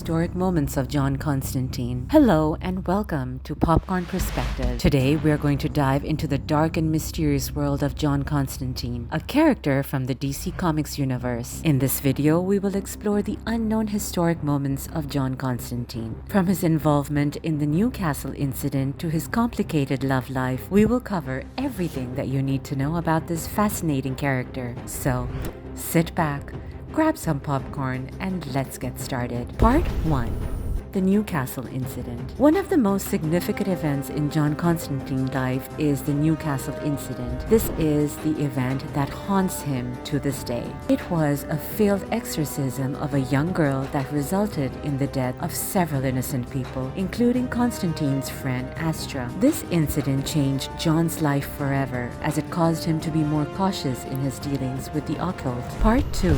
historic moments of John Constantine. Hello and welcome to Popcorn Perspective. Today we are going to dive into the dark and mysterious world of John Constantine, a character from the DC Comics universe. In this video, we will explore the unknown historic moments of John Constantine. From his involvement in the Newcastle incident to his complicated love life, we will cover everything that you need to know about this fascinating character. So, sit back, grab some popcorn, and let's get started. Part 1. The Newcastle Incident. One of the most significant events in John Constantine's life is the Newcastle Incident. This is the event that haunts him to this day. It was a failed exorcism of a young girl that resulted in the death of several innocent people, including Constantine's friend Astra. This incident changed John's life forever, as it caused him to be more cautious in his dealings with the occult. Part 2.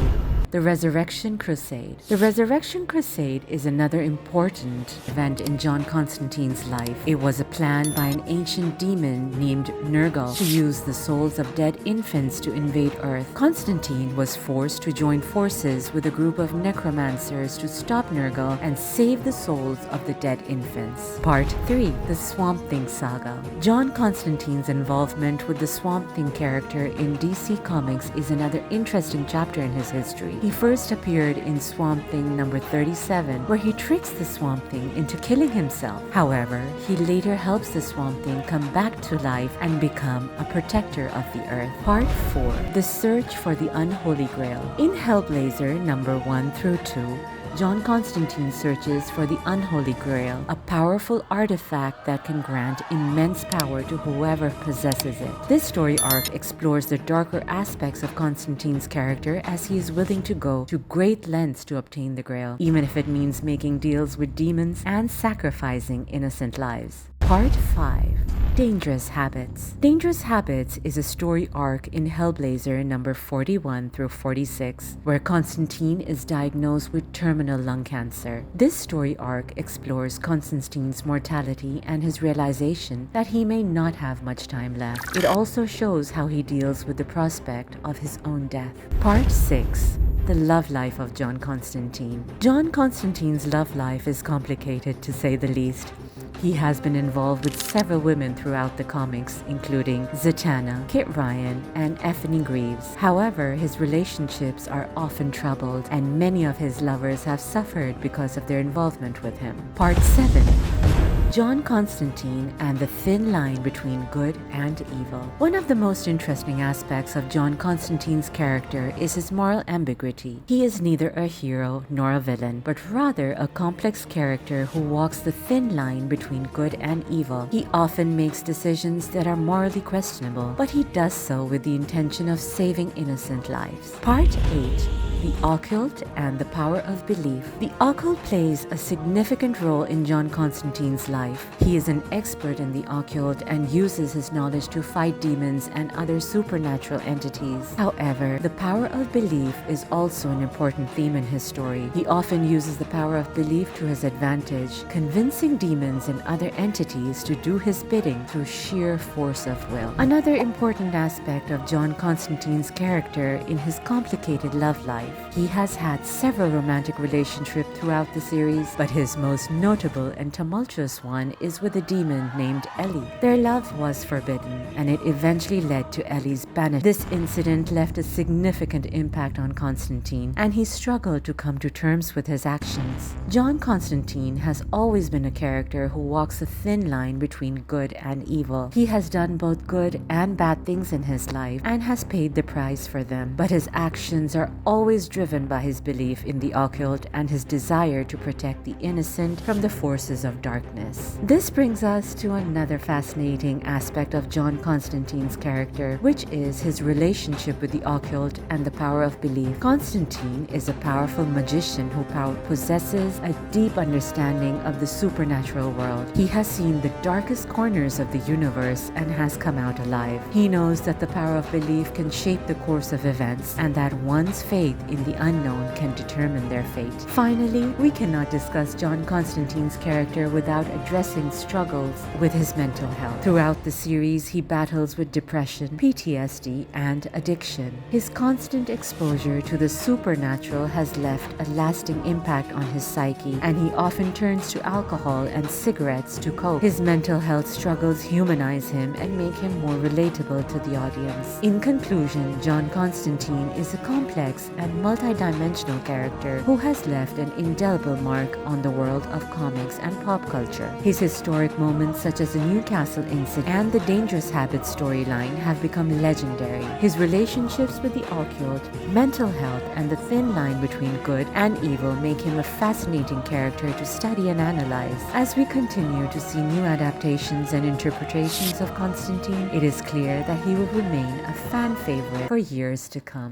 The Resurrection Crusade. The Resurrection Crusade is another important event in John Constantine's life. It was a plan by an ancient demon named Nergal to use the souls of dead infants to invade Earth. Constantine was forced to join forces with a group of necromancers to stop Nergal and save the souls of the dead infants. Part 3. The Swamp Thing Saga. John Constantine's involvement with the Swamp Thing character in DC Comics is another interesting chapter in his history. He first appeared in Swamp Thing number 37, where he tricks the Swamp Thing into killing himself. However, he later helps the Swamp Thing come back to life and become a protector of the Earth. Part 4. The Search for the Unholy Grail. In Hellblazer number 1 through 2, John Constantine searches for the Unholy Grail, a powerful artifact that can grant immense power to whoever possesses it. This story arc explores the darker aspects of Constantine's character, as he is willing to go to great lengths to obtain the Grail, even if it means making deals with demons and sacrificing innocent lives. Part 5. Dangerous Habits. Dangerous Habits is a story arc in Hellblazer number 41 through 46, where Constantine is diagnosed with terminal lung cancer. This story arc explores Constantine's mortality and his realization that he may not have much time left. It also shows how he deals with the prospect of his own death. Part 6. The love life of John Constantine. John Constantine's love life is complicated, to say the least. He has been involved with several women throughout the comics, including Zatanna, Kit Ryan, and Effie Greaves. However, his relationships are often troubled, and many of his lovers have suffered because of their involvement with him. Part 7. John Constantine and the thin line between good and evil. One of the most interesting aspects of John Constantine's character is his moral ambiguity. He is neither a hero nor a villain, but rather a complex character who walks the thin line between good and evil. He often makes decisions that are morally questionable, but he does so with the intention of saving innocent lives. Part 8. The Occult and the Power of Belief. The occult plays a significant role in John Constantine's life. He is an expert in the occult and uses his knowledge to fight demons and other supernatural entities. However, the power of belief is also an important theme in his story. He often uses the power of belief to his advantage, convincing demons and other entities to do his bidding through sheer force of will. Another important aspect of John Constantine's character in his complicated love life. He has had several romantic relationships throughout the series, but his most notable and tumultuous one is with a demon named Ellie. Their love was forbidden, and it eventually led to Ellie's banishment. This incident left a significant impact on Constantine, and he struggled to come to terms with his actions. John Constantine has always been a character who walks a thin line between good and evil. He has done both good and bad things in his life, and has paid the price for them, but his actions are always driven by his belief in the occult and his desire to protect the innocent from the forces of darkness. This brings us to another fascinating aspect of John Constantine's character, which is his relationship with the occult and the power of belief. Constantine is a powerful magician who possesses a deep understanding of the supernatural world. He has seen the darkest corners of the universe and has come out alive. He knows that the power of belief can shape the course of events, and that one's faith in the unknown can determine their fate. Finally, we cannot discuss John Constantine's character without addressing struggles with his mental health. Throughout the series, he battles with depression, PTSD, and addiction. His constant exposure to the supernatural has left a lasting impact on his psyche, and he often turns to alcohol and cigarettes to cope. His mental health struggles humanize him and make him more relatable to the audience. In conclusion, John Constantine is a complex and multidimensional character who has left an indelible mark on the world of comics and pop culture. His historic moments such as the Newcastle incident and the Dangerous Habits storyline have become legendary. His relationships with the occult, mental health, and the thin line between good and evil make him a fascinating character to study and analyze. As we continue to see new adaptations and interpretations of Constantine, it is clear that he will remain a fan favorite for years to come.